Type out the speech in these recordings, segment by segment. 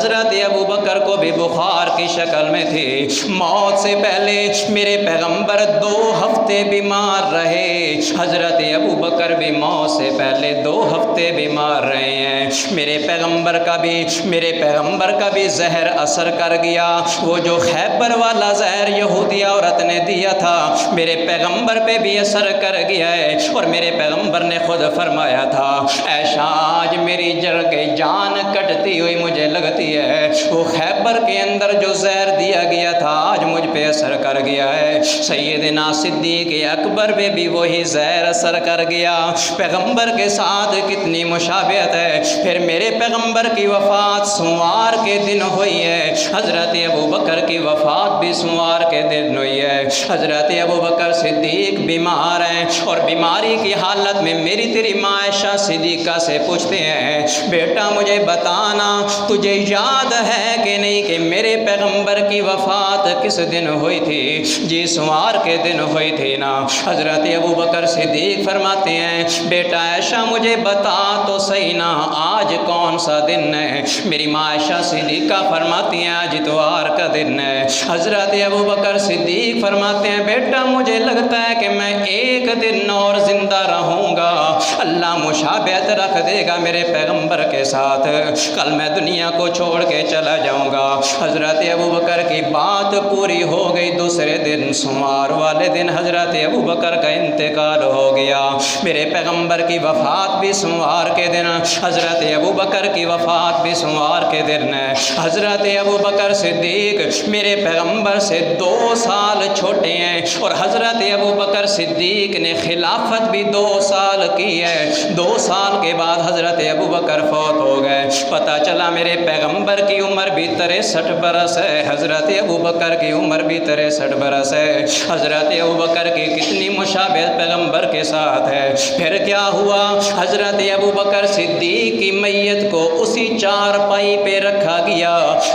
حضرت ابو بکر کو بھی بخار کی شکل میں تھی. موت سے پہلے میرے پیغمبر 2 ہفتے بیمار رہے. حضرت ابو بکر بھی موت سے پہلے 2 ہفتے بیمار رہے ہیں. میرے پیغمبر کا بھی زہر اثر کر گیا. وہ جو خیبر والا زہر یہودی عورت نے دیا تھا میرے پیغمبر پہ بھی اثر کر گیا ہے. اور میرے پیغمبر نے خود فرمایا تھا عائشہ آج میری جان کٹتی ہوئی مجھے لگتی ہے وہ خیبر کے اندر جو زہر دیا گیا تھا آج مجھ پہ اثر کر گیا ہے. سیدنا صدیق اکبر پہ بھی وہی زہر اثر کر گیا. پیغمبر کے ساتھ کتنی مشابہت ہے. پھر میرے پیغمبر کی وفات سوموار کے دن ہوئی ہے. حضرت ابو بکر کی وفات بھی سوموار کے دن ہوئی ہے. حضرت ابو بکر صدیق بیمار ہیں اور بیماری کی حالت میں میری تیری ماں عائشہ صدیقہ سے پوچھتے ہیں بیٹا مجھے بتانا تجھے یاد ہے کہ نہیں کہ میرے پیغمبر کی وفات کس دن ہوئی تھی؟ جی سوموار کے دن ہوئی تھی نا. حضرت ابو بکر صدیق فرماتے ہیں بیٹا عائشہ مجھے بتا تو صحیح نا آج کون سا دن ہے؟ میری ماں عائشہ صدیقہ فرماتی ہیں آج اتوار کا دن ہے. حضرت ابو بکر صدیق فرماتے ہیں بیٹا مجھے لگتا ہے کہ میں 1 دن اور زندہ رہوں گا. اللہ مشابہت رکھ دے گا میرے پیغمبر کے ساتھ. کل میں دنیا کو چھوڑ کے چلا جاؤں گا. حضرت ابو بکر کی بات پوری ہو گئی. دوسرے دن سوموار والے دن حضرت ابو بکر کا انتقال ہو گیا. میرے پیغمبر کی وفات بھی سوموار کے دن. حضرت ابو بکر کی وفات بھی سوموار کے دن ہے. حضرت ابو بکر صدیق میرے پیغمبر سے 2 سال چھوٹے ہیں اور حضرت ابو بکر صدیق نے خلافت بھی 2 سال کی ہے. 2 سال کے بعد حضرت ابو بکر فوت ہو گئے. پتہ چلا میرے پیغمبر کی عمر بھی 63 برس ہے. حضرت ابو بکر کی عمر بھی 63 برس ہے. حضرت ابو بکر کی کتنی مشابہت پیغمبر کے ساتھ ہے. پھر کیا ہوا؟ حضرت ابو بکر صدیق کی میت کو اسی چارپائی پہ رکھا گیا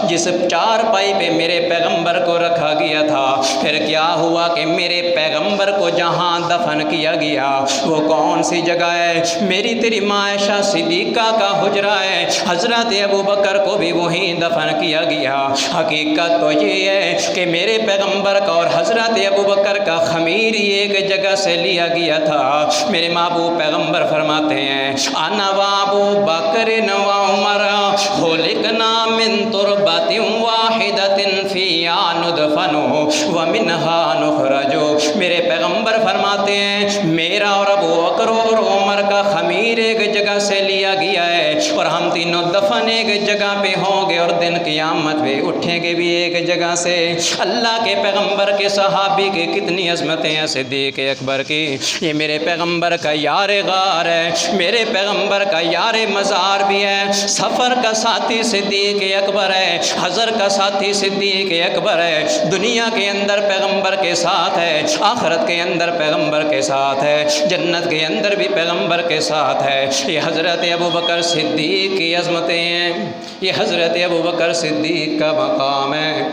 جس چارپائی پہ میرے پیغمبر کو رکھا گیا تھا. پھر کیا ہوا کہ میرے پیغمبر کو جہاں دفن کیا گیا وہ کون سی جگہ ہے؟ میری تیری ماں عائشہ صدیقہ کا حجرہ ہے. حضرت ابو بکر کو بھی وہیں دفن کیا گیا. حقیقت تو یہ ہے کہ میرے پیغمبر کا اور حضرت ابو بکر کا خمیر ایک جگہ سے لیا گیا تھا. میرے محبوب پیغمبر فرماتے ہیں انا و ابو بکر و عمر خلقنا من تربۃ واحدۃ فیہا ندفن ومنہا نخرج. میرے پیغمبر فرماتے ہیں میرا اور ابو بکر اور عمر کا خمیر ایک جگہ سے لیا گیا ہے اور ہم تینوں دفن ایک جگہ پہ ہوں گے اور دن قیامت پہ اٹھیں گے بھی ایک جگہ سے. اللہ کے پیغمبر کے صحابی کی کتنی عظمتیں ہیں. صدیق اکبر کی یہ میرے پیغمبر کا یار غار ہے. میرے پیغمبر کا یار مزار بھی ہے. سفر کا ساتھی صدیق اکبر ہے. حضر کا ساتھی صدیق اکبر ہے. دنیا کے اندر پیغمبر کے ساتھ ہے. آخرت کے اندر پیغمبر کے ساتھ ہے. جنت کے اندر بھی پیغمبر کے ساتھ ہے. یہ حضرت ابو بکر صدیق کی عظمتیں ہیں. یہ حضرت ابو بکر صدیق کا مقام ہے.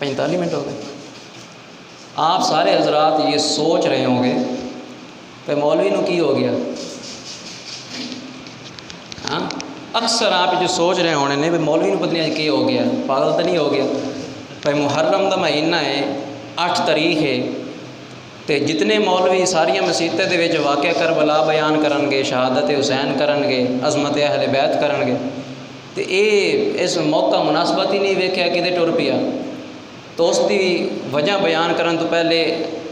45 منٹ ہو گئے. آپ سارے حضرات یہ سوچ رہے ہوں گے کہ مولوی نو کی ہو گیا. ہاں اکثر آپ جو سوچ رہے ہونے نے مولوی نو پتہ نہیں کی ہو گیا, پاگل تو نہیں ہو گیا. بھائی محرم دا مہینہ ہے, 8 تاریخ ہے تے جتنے مولوی ساریاں مسیتیں دے وچ واقعہ کربلا بیان کرن گے, شہادت حسین کرن گے, عظمت اہل بیت کرن گے تے اس موقع مناسبت ہی نہیں ویکھیا کدے ٹر پیا. تو اس دی وجہ بیان کرن تو پہلے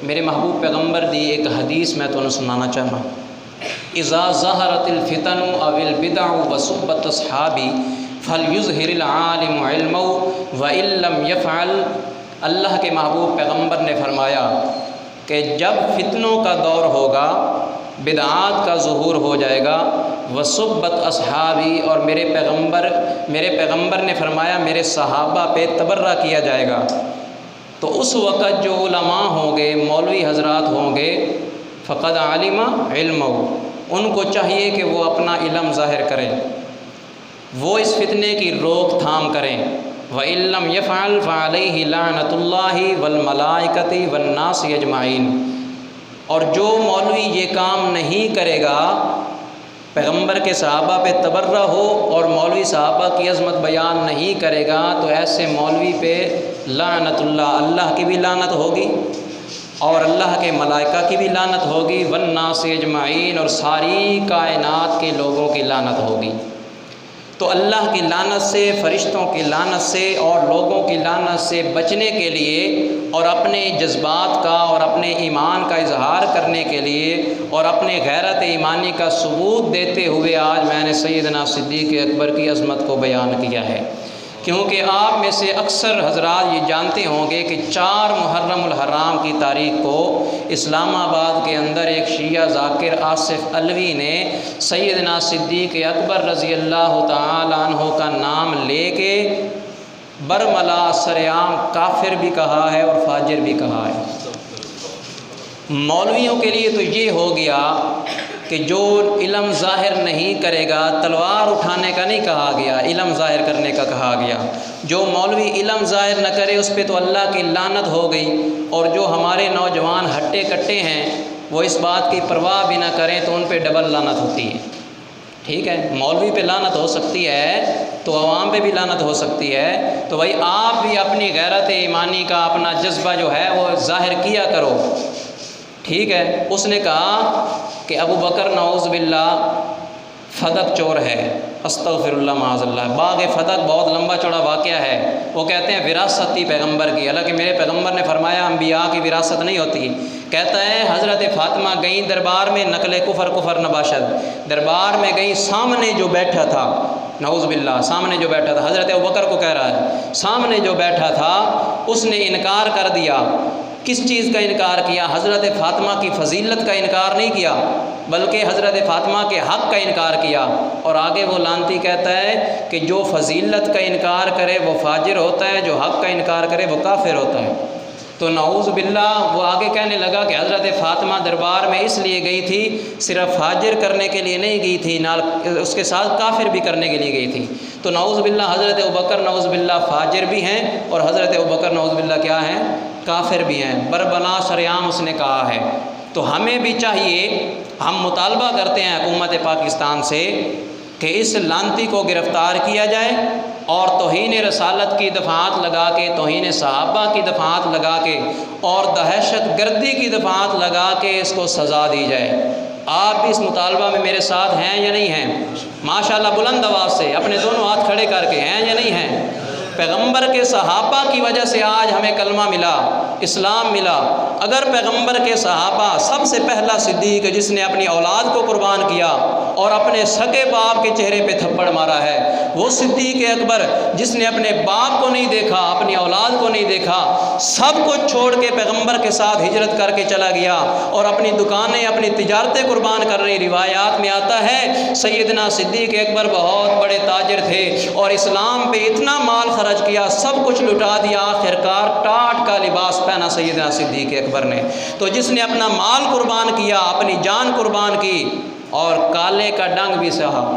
میرے محبوب پیغمبر دی ایک حدیث میں تمہیں سنانا چاہنا. اذا ظہرت الفتن او البدع وسبت اصحابی فلیظہر العالم علمہ وان لم یفعل. اللہ کے محبوب پیغمبر نے فرمایا کہ جب فتنوں کا دور ہوگا, بدعات کا ظہور ہو جائے گا, وسبت اصحابی اور میرے پیغمبر نے فرمایا میرے صحابہ پہ تبرہ کیا جائے گا, تو اس وقت جو علماء ہوں گے, مولوی حضرات ہوں گے, فقد علم علمہ, ان کو چاہیے کہ وہ اپنا علم ظاہر کریں, وہ اس فتنے کی روک تھام کریں. وَإِن لَّمْ يَفْعَلْ فَعَلَيْهِ لَعْنَةُ اللَّهِ وَالْمَلَائِكَةِ وَالنَّاسِ أَجْمَعِينَ. اور جو مولوی یہ کام نہیں کرے گا پیغمبر کے صحابہ پہ تبرہ ہو اور مولوی صحابہ کی عظمت بیان نہیں کرے گا تو ایسے مولوی پہ لعنت اللہ کی بھی لعنت ہوگی اور اللہ کے ملائکہ کی بھی لعنت ہوگی، والناس اجمعین، اور ساری کائنات کے لوگوں کی لعنت ہوگی۔ تو اللہ کی لعنت سے، فرشتوں کی لعنت سے اور لوگوں کی لعنت سے بچنے کے لیے اور اپنے جذبات کا اور اپنے ایمان کا اظہار کرنے کے لیے اور اپنے غیرت ایمانی کا ثبوت دیتے ہوئے آج میں نے سیدنا صدیق اکبر کی عظمت کو بیان کیا ہے، کیونکہ آپ میں سے اکثر حضرات یہ جانتے ہوں گے کہ 4 محرم الحرام کی تاریخ کو اسلام آباد کے اندر ایک شیعہ ذاکر آصف علوی نے سیدنا صدیق اکبر رضی اللہ تعالی عنہ کا نام لے کے برملا سرعام کافر بھی کہا ہے اور فاجر بھی کہا ہے۔ مولویوں کے لیے تو یہ ہو گیا کہ جو علم ظاہر نہیں کرے گا، تلوار اٹھانے کا نہیں کہا گیا، علم ظاہر کرنے کا کہا گیا۔ جو مولوی علم ظاہر نہ کرے اس پہ تو اللہ کی لعنت ہو گئی، اور جو ہمارے نوجوان ہٹے کٹے ہیں وہ اس بات کی پرواہ بھی نہ کریں تو ان پہ ڈبل لعنت ہوتی ہے۔ ٹھیک ہے، مولوی پہ لعنت ہو سکتی ہے تو عوام پہ بھی لعنت ہو سکتی ہے، تو بھائی آپ بھی اپنی غیرت ایمانی کا اپنا جذبہ جو ہے وہ ظاہر کیا کرو۔ ٹھیک ہے، اس نے کہا کہ ابو بکر نعوذ باللہ فدق چور ہے، استغفر اللہ معاذ اللہ۔ باغ فدق بہت لمبا چوڑا واقعہ ہے، وہ کہتے ہیں وراثت تھی پیغمبر کی، حالانکہ میرے پیغمبر نے فرمایا انبیاء کی وراثت نہیں ہوتی۔ کہتا ہے حضرت فاطمہ گئیں دربار میں، نقل کفر نباشد، دربار میں گئیں، سامنے جو بیٹھا تھا، نعوذ باللہ سامنے جو بیٹھا تھا، حضرت ابوبکر کو کہہ رہا ہے، سامنے جو بیٹھا تھا اس نے انکار کر دیا۔ کس چیز کا انکار کیا؟ حضرت فاطمہ کی فضیلت کا انکار نہیں کیا، بلکہ حضرت فاطمہ کے حق کا انکار کیا۔ اور آگے وہ لعنتی کہتا ہے کہ جو فضیلت کا انکار کرے وہ فاجر ہوتا ہے، جو حق کا انکار کرے وہ کافر ہوتا ہے۔ تو نعوذ باللہ وہ آگے کہنے لگا کہ حضرت فاطمہ دربار میں اس لیے گئی تھی، صرف فاجر کرنے کے لیے نہیں گئی تھی، اس کے ساتھ کافر بھی کرنے کے لیے گئی تھی۔ تو نعوذ باللہ حضرت ابوبکر نعوذ باللہ فاجر بھی ہیں اور حضرت ابوبکر نعوذ باللہ کیا ہیں؟ کافر بھی ہیں، بربلا شریعام اس نے کہا ہے۔ تو ہمیں بھی چاہیے، ہم مطالبہ کرتے ہیں حکومت پاکستان سے کہ اس لعنتی کو گرفتار کیا جائے اور توہین رسالت کی دفعات لگا کے، توہین صحابہ کی دفعات لگا کے اور دہشت گردی کی دفعات لگا کے اس کو سزا دی جائے۔ آپ بھی اس مطالبہ میں میرے ساتھ ہیں یا نہیں ہیں؟ ماشاءاللہ بلند آواز سے اپنے دونوں ہاتھ کھڑے کر کے، ہیں یا نہیں ہیں؟ پیغمبر کے صحابہ کی وجہ سے آج ہمیں کلمہ ملا، اسلام ملا۔ اگر پیغمبر کے صحابہ، سب سے پہلا صدیق جس نے اپنی اولاد کو قربان کیا اور اپنے سگے باپ کے چہرے پہ تھپڑ مارا ہے، وہ صدیق اکبر جس نے اپنے باپ کو نہیں دیکھا، اپنی اولاد کو نہیں دیکھا، سب کچھ چھوڑ کے پیغمبر کے ساتھ ہجرت کر کے چلا گیا اور اپنی دکانیں، اپنی تجارتیں قربان کر رہی۔ روایات میں آتا ہے سیدنا صدیق اکبر بہت بڑے تاجر تھے اور اسلام پہ اتنا مال خرچ کیا، سب کچھ لٹا دیا، آخرکار ٹاٹ کا لباس پہنا سیدنا صدیق اکبر نے۔ تو جس نے اپنا مال قربان کیا، اپنی جان قربان کی اور کالے کا ڈنگ بھی سہا۔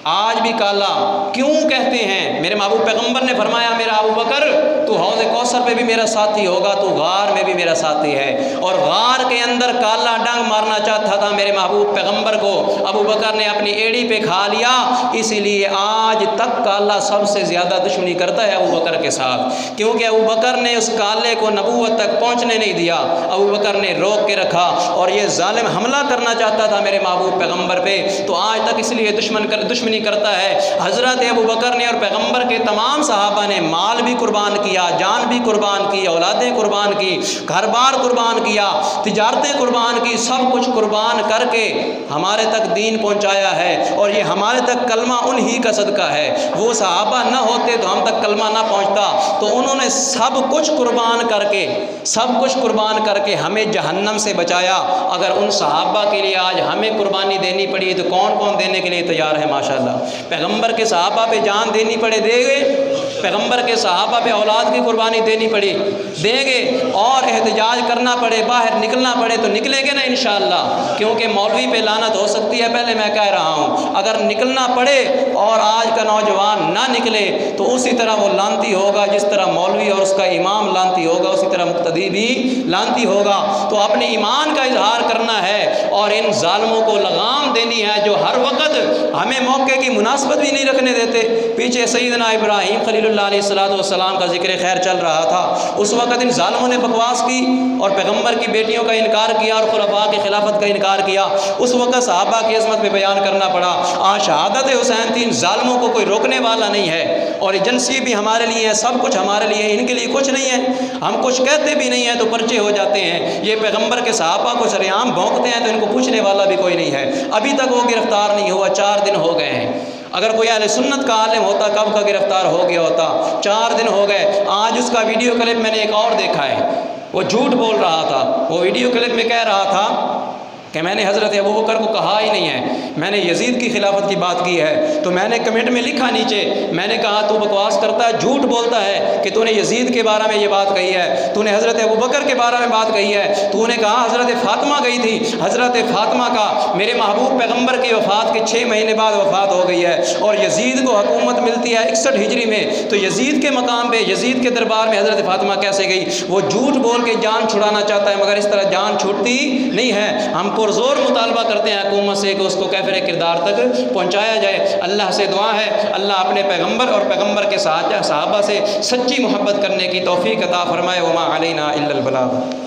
آج بھی کالا کیوں کہتے ہیں؟ میرے محبوب پیغمبر نے فرمایا میرا ابو بکر تو حوض کوثر پہ بھی میرا ساتھی ہوگا، تو غار میں بھی میرا ساتھی ہے۔ اور غار کے اندر کالا ڈنگ مارنا چاہتا تھا میرے محبوب پیغمبر کو، ابو بکر نے اپنی ایڑی پہ کھا لیا۔ اسی لیے آج تک کالا سب سے زیادہ دشمنی کرتا ہے ابو بکر کے ساتھ، کیونکہ ابو بکر نے اس کالے کو نبوت تک پہنچنے نہیں دیا، ابو بکر نے روک کے رکھا۔ اور یہ ظالم حملہ کرنا چاہتا تھا میرے محبوب پیغمبر پہ، تو آج تک اس لیے دشمنی کرتا ہے۔ حضرت ابو بکر نے اور پیغمبر کے تمام صحابہ نے مال بھی قربان کیا، جان بھی قربان کی، اولادیں قربان کی، گھر بار قربان کیا، تجارتیں قربان کی، سب کچھ قربان کر کے ہمارے تک دین پہنچایا ہے۔ اور یہ ہمارے تک کلمہ انہی کا صدقہ ہے۔ وہ صحابہ نہ ہوتے تو ہم تک کلمہ نہ پہنچتا۔ تو انہوں نے سب کچھ قربان کر کے ہمیں جہنم سے بچایا۔ اگر ان صحابہ کے لیے آج ہمیں قربانی دینی پڑی تو کون کون دینے کے لیے تیار ہے؟ ماشاءاللہ پیغمبر کے صحابہ پہ جان دینی پڑے، دے گئے؟ پیغمبر کے صحابہ پہ اولاد کی قربانی دینی پڑی، دیں گے، اور احتجاج کرنا پڑے، باہر نکلنا پڑے تو نکلیں گے نا انشاءاللہ، کیونکہ مولوی پہ لعنت ہو سکتی ہے، پہلے میں کہہ رہا ہوں، اگر نکلنا پڑے اور آج کا نوجوان نہ نکلے تو اسی طرح وہ لعنتی ہوگا، جس طرح مولوی اور اس کا امام لعنتی ہوگا اسی طرح مقتدی بھی لعنتی ہوگا۔ تو اپنے ایمان کا اظہار کرنا ہے اور ان ظالموں کو لگام دینی ہے جو ہر وقت ہمیں موقع کی مناسبت بھی نہیں رکھنے دیتے۔ پیچھے سیدنا ابراہیم خلیل اللہ علیہ السلام کا ذکر خیر چل رہا تھا، اس وقت ان ظالموں نے بکواس کی اور پیغمبر کی بیٹیوں کا انکار کیا اور خلفاء کی خلافت کا انکار کیا، اس وقت صحابہ کی عظمت پہ بیان کرنا پڑا۔ آج شہادت حسین تھی، ان ظالموں کو کوئی روکنے والا نہیں ہے، اور ایجنسی بھی ہمارے لیے ہے، سب کچھ ہمارے لیے ہے، ان کے لیے کچھ نہیں ہے، ہم کچھ کہتے بھی نہیں ہیں تو پرچے ہو جاتے ہیں۔ یہ پیغمبر کے صحابہ کو سریعام بھونکتے ہیں تو ان کو پوچھنے والا بھی کوئی نہیں ہے، ابھی تک وہ گرفتار نہیں ہوا، 4 دن ہو گئے ہیں۔ اگر کوئی اہل سنت کا عالم ہوتا کب کا گرفتار ہو گیا ہوتا، 4 دن ہو گئے۔ آج اس کا ویڈیو کلپ میں نے ایک اور دیکھا ہے، وہ جھوٹ بول رہا تھا، وہ ویڈیو کلپ میں کہہ رہا تھا کہ میں نے حضرت ابوبکر کو کہا ہی نہیں ہے، میں نے یزید کی خلافت کی بات کی ہے۔ تو میں نے کمنٹ میں لکھا نیچے، میں نے کہا تو بکواس کرتا ہے، جھوٹ بولتا ہے کہ تو نے یزید کے بارے میں یہ بات کہی ہے، تو نے حضرت ابوبکر کے بارے میں بات کہی ہے، تو نے کہا حضرت فاطمہ گئی تھی، حضرت فاطمہ کا میرے محبوب پیغمبر کی وفات کے 6 مہینے بعد وفات ہو گئی ہے، اور یزید کو حکومت ملتی ہے 61 ہجری میں، تو یزید کے مقام پہ، یزید کے دربار میں حضرت فاطمہ کیسے گئی؟ وہ جھوٹ بول کے جان چھڑانا چاہتا ہے، مگر اس طرح جان چھوٹتی نہیں ہے۔ ہم پرزور مطالبہ کرتے ہیں حکومت سے کہ اس کو کیفر کردار تک پہنچایا جائے۔ اللہ سے دعا ہے اللہ اپنے پیغمبر اور پیغمبر کے صحابہ سے سچی محبت کرنے کی توفیق عطا فرمائے۔ وما علینا الا البلاغ۔